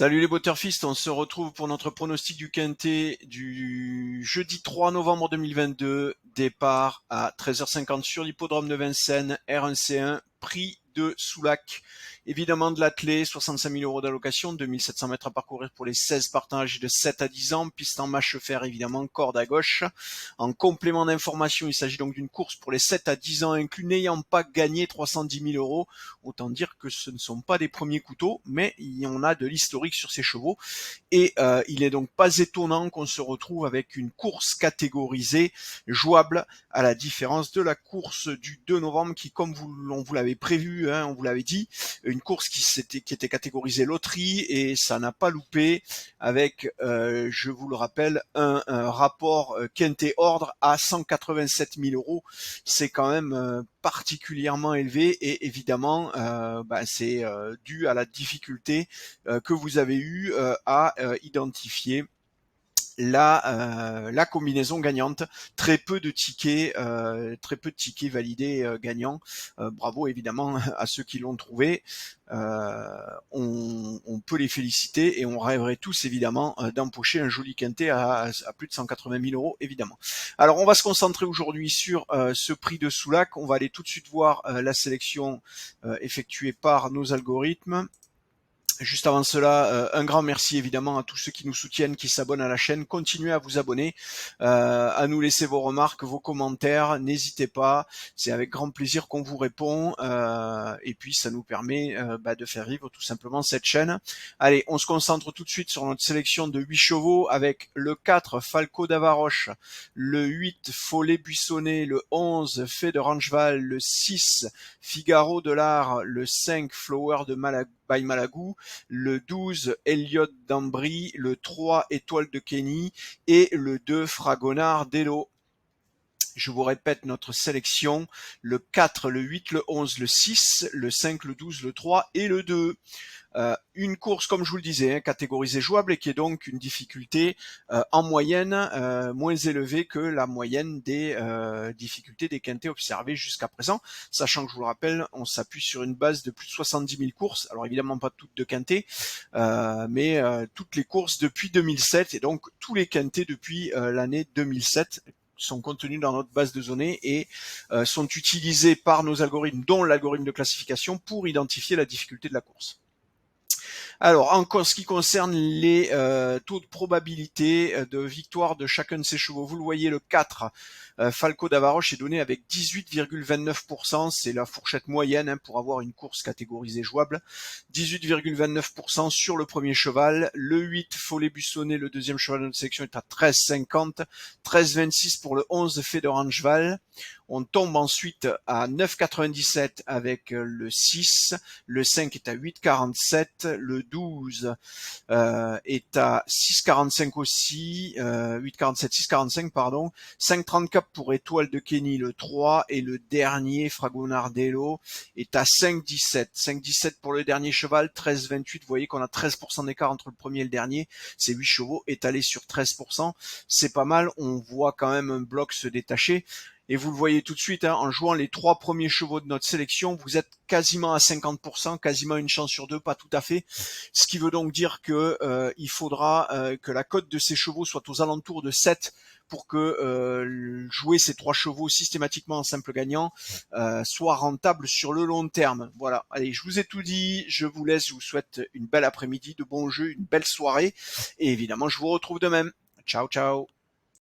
Salut les Butterfist, on se retrouve pour notre pronostic du Quintet du jeudi 3 novembre 2022, départ à 13h50 sur l'hippodrome de Vincennes, R1C1, prix de Soulac. Évidemment de l'attelé, 65 000 € d'allocation, 2700 mètres à parcourir pour les 16 partants âgés de 7 à 10 ans, piste en mâche fer évidemment, corde à gauche. En complément d'information, il s'agit donc d'une course pour les 7 à 10 ans inclus, n'ayant pas gagné 310 000 €. Autant dire que ce ne sont pas des premiers couteaux, mais il y en a de l'historique sur ces chevaux. Et il est donc pas étonnant qu'on se retrouve avec une course catégorisée jouable, à la différence de la course du 2 novembre qui, comme on vous l'avait prévu, on vous l'avait dit, une course qui était catégorisée loterie, et ça n'a pas loupé avec, je vous le rappelle, un rapport Quintet ordre à 187 000 €. C'est quand même particulièrement élevé, et évidemment c'est dû à la difficulté que vous avez eu à identifier la combinaison gagnante. Très peu de tickets validés gagnants. Bravo évidemment à ceux qui l'ont trouvé. On peut les féliciter, et on rêverait tous évidemment d'empocher un joli quintet à plus de 180 000 € évidemment. Alors on va se concentrer aujourd'hui sur ce prix de Soulac. On va aller tout de suite voir la sélection effectuée par nos algorithmes. Juste avant cela, un grand merci évidemment à tous ceux qui nous soutiennent, qui s'abonnent à la chaîne. Continuez à vous abonner, à nous laisser vos remarques, vos commentaires. N'hésitez pas, c'est avec grand plaisir qu'on vous répond. Et puis ça nous permet de faire vivre tout simplement cette chaîne. Allez, on se concentre tout de suite sur notre sélection de 8 chevaux avec le 4 Falco d'Avaroche, le 8 Follet Buissonnet, le 11 Fait de Rangeval, le 6 Figaro de l'Art, le 5 Flower de by Malagou, le 12 Elliott d'Ambry, le 3 Étoile de Kenny et le 2 Fragonard d'Elo. Je vous répète notre sélection: le 4, le 8, le 11, le 6, le 5, le 12, le 3 et le 2. Une course, comme je vous le disais, catégorisée jouable, et qui est donc une difficulté en moyenne moins élevée que la moyenne des difficultés des quintets observés jusqu'à présent, sachant que, je vous le rappelle, on s'appuie sur une base de plus de 70 000 courses, alors évidemment pas toutes de quintets, mais toutes les courses depuis 2007, et donc tous les quintets depuis l'année 2007 sont contenus dans notre base de données et sont utilisés par nos algorithmes, dont l'algorithme de classification, pour identifier la difficulté de la course. Alors, en ce qui concerne les taux de probabilité de victoire de chacun de ces chevaux, vous le voyez, le 4, Falco d'Avaroche, est donné avec 18,29%. C'est la fourchette moyenne pour avoir une course catégorisée jouable. 18,29% sur le premier cheval. Le 8, Follet Buissonnet, le deuxième cheval de notre sélection, est à 13,50. 13,26 pour le 11, Fait de Rangeval. On tombe ensuite à 9,97 avec le 6. Le 5 est à 8,47. Le 12 est à 6,45 aussi. 8,47, 6,45 pardon. 5,34 pour Étoile de Kenny, le 3. Et le dernier, Fragonard d'Elo, est à 5,17. 5,17 pour le dernier cheval. 13,28. Vous voyez qu'on a 13% d'écart entre le premier et le dernier. Ces 8 chevaux étalés sur 13%. C'est pas mal. On voit quand même un bloc se détacher. Et vous le voyez tout de suite, en jouant les 3 premiers chevaux de notre sélection, vous êtes quasiment à 50%, quasiment une chance sur 2, pas tout à fait. Ce qui veut donc dire que il faudra que la cote de ces chevaux soit aux alentours de 7 pour que jouer ces 3 chevaux systématiquement en simple gagnant soit rentable sur le long terme. Voilà, allez, je vous ai tout dit, je vous laisse, je vous souhaite une belle après-midi, de bons jeux, une belle soirée, et évidemment je vous retrouve demain. Ciao, ciao.